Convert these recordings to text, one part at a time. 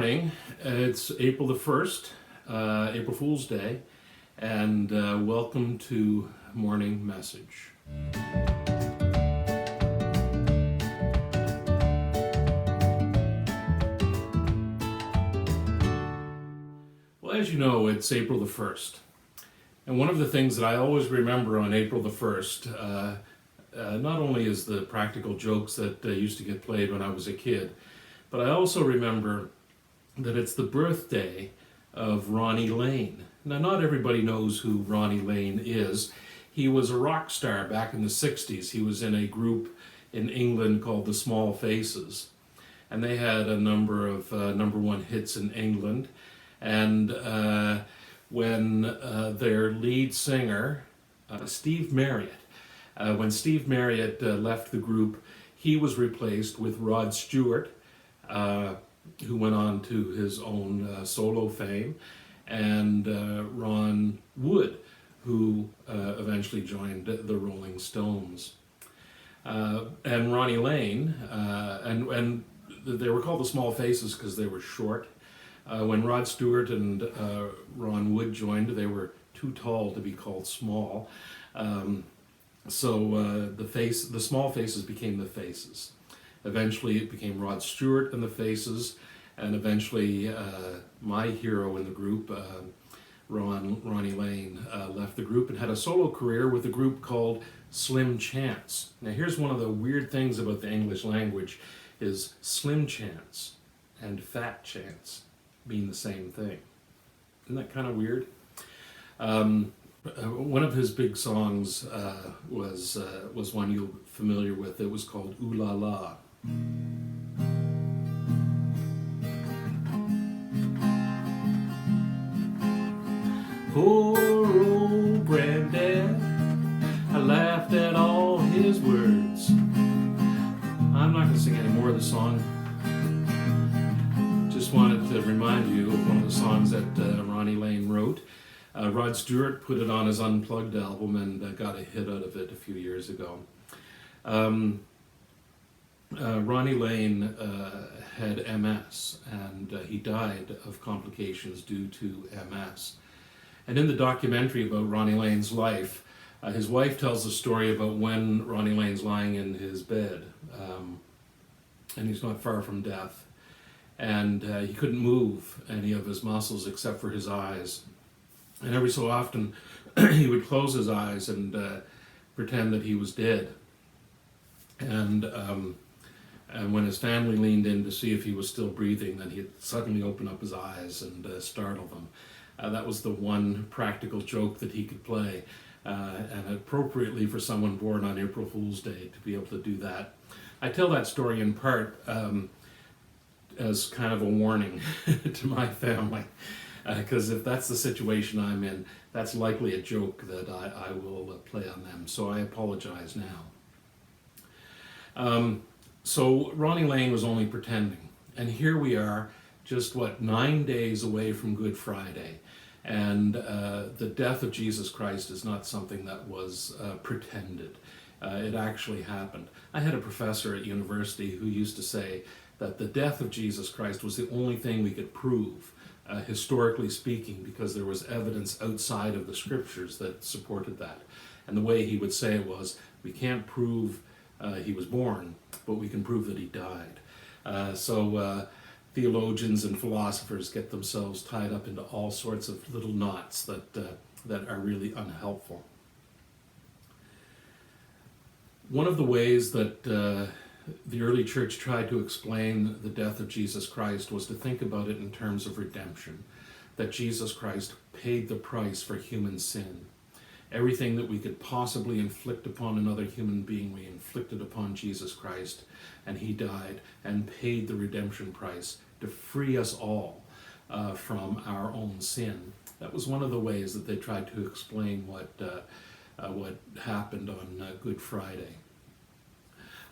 morning. It's April the 1st, April Fool's Day, and welcome to Morning Message. Well, as you know, it's April the 1st. And one of the things that I always remember on April the 1st, not only is the practical jokes that used to get played when I was a kid, but I also remember that it's the birthday of Ronnie Lane. Now, not everybody knows who Ronnie Lane is. He was a rock star back in the 60s. He was in a group in England called the Small Faces. And they had a number of number one hits in England. And when their lead singer, Steve Marriott, left the group, he was replaced with Rod Stewart, who went on to his own solo fame, and Ron Wood, who eventually joined the Rolling Stones. And Ronnie Lane, and they were called the Small Faces because they were short. When Rod Stewart and Ron Wood joined, they were too tall to be called small. So the Small Faces became the Faces. Eventually it became Rod Stewart and the Faces, and eventually my hero in the group, Ronnie Lane, left the group and had a solo career with a group called Slim Chance. Now here's one of the weird things about the English language is Slim Chance and Fat Chance mean the same thing. Isn't that kind of weird? One of his big songs was one you're familiar with. It was called Ooh La La. Poor old granddad, I laughed at all his words. I'm not going to sing any more of the song. Just wanted to remind you of one of the songs that Ronnie Lane wrote. Rod Stewart put it on his Unplugged album and got a hit out of it a few years ago. Ronnie Lane had MS, and he died of complications due to MS. And in the documentary about Ronnie Lane's life, his wife tells a story about when Ronnie Lane's lying in his bed, and he's not far from death, and he couldn't move any of his muscles except for his eyes. And every so often, he would close his eyes and pretend that he was dead. And when his family leaned in to see if he was still breathing, then he'd suddenly open up his eyes and startle them. That was the one practical joke that he could play, and appropriately for someone born on April Fool's Day to be able to do that. I tell that story in part as kind of a warning to my family, because if that's the situation I'm in, that's likely a joke that I will play on them. So I apologize now. So Ronnie Lane was only pretending. And here we are, just 9 days away from Good Friday. And the death of Jesus Christ is not something that was pretended. It actually happened. I had a professor at university who used to say that the death of Jesus Christ was the only thing we could prove, historically speaking, because there was evidence outside of the scriptures that supported that. And the way he would say it was, we can't prove he was born, but we can prove that he died. So theologians and philosophers get themselves tied up into all sorts of little knots that are really unhelpful. One of the ways that the early church tried to explain the death of Jesus Christ was to think about it in terms of redemption, that Jesus Christ paid the price for human sin. Everything that we could possibly inflict upon another human being, we inflicted upon Jesus Christ, and he died and paid the redemption price to free us all from our own sin. That was one of the ways that they tried to explain what happened on Good Friday.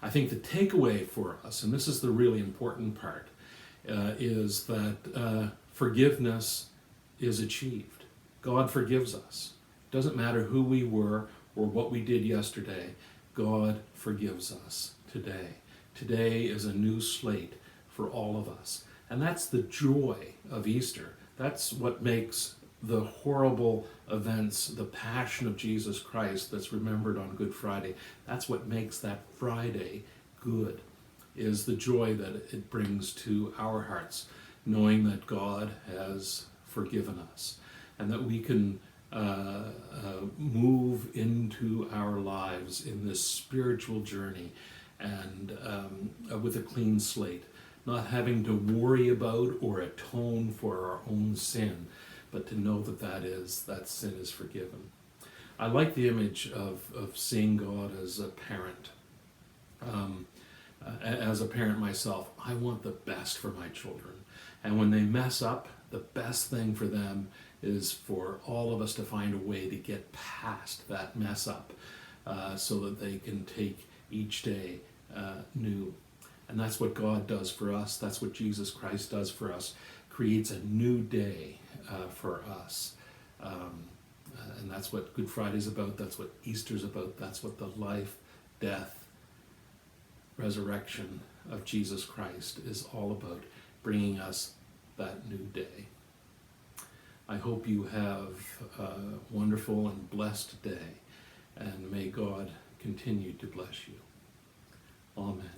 I think the takeaway for us, and this is the really important part, is that forgiveness is achieved. God forgives us. It doesn't matter who we were or what we did yesterday. God forgives us today. Today is a new slate for all of us. And that's the joy of Easter. That's what makes the horrible events, the passion of Jesus Christ that's remembered on Good Friday, that's what makes that Friday good, is the joy that it brings to our hearts, knowing that God has forgiven us and that we can move into our lives in this spiritual journey and with a clean slate, not having to worry about or atone for our own sin, but to know that that sin is forgiven. I like the image of seeing God as a parent. As a parent myself, I want the best for my children. And when they mess up, the best thing for them is for all of us to find a way to get past that mess up so that they can take each day new. And that's what God does for us. That's what Jesus Christ does for us. Creates a new day for us. And that's what Good Friday's about. That's what Easter's about. That's what the life, death, resurrection of Jesus Christ is all about, bringing us that new day. I hope you have a wonderful and blessed day, and may God continue to bless you. Amen.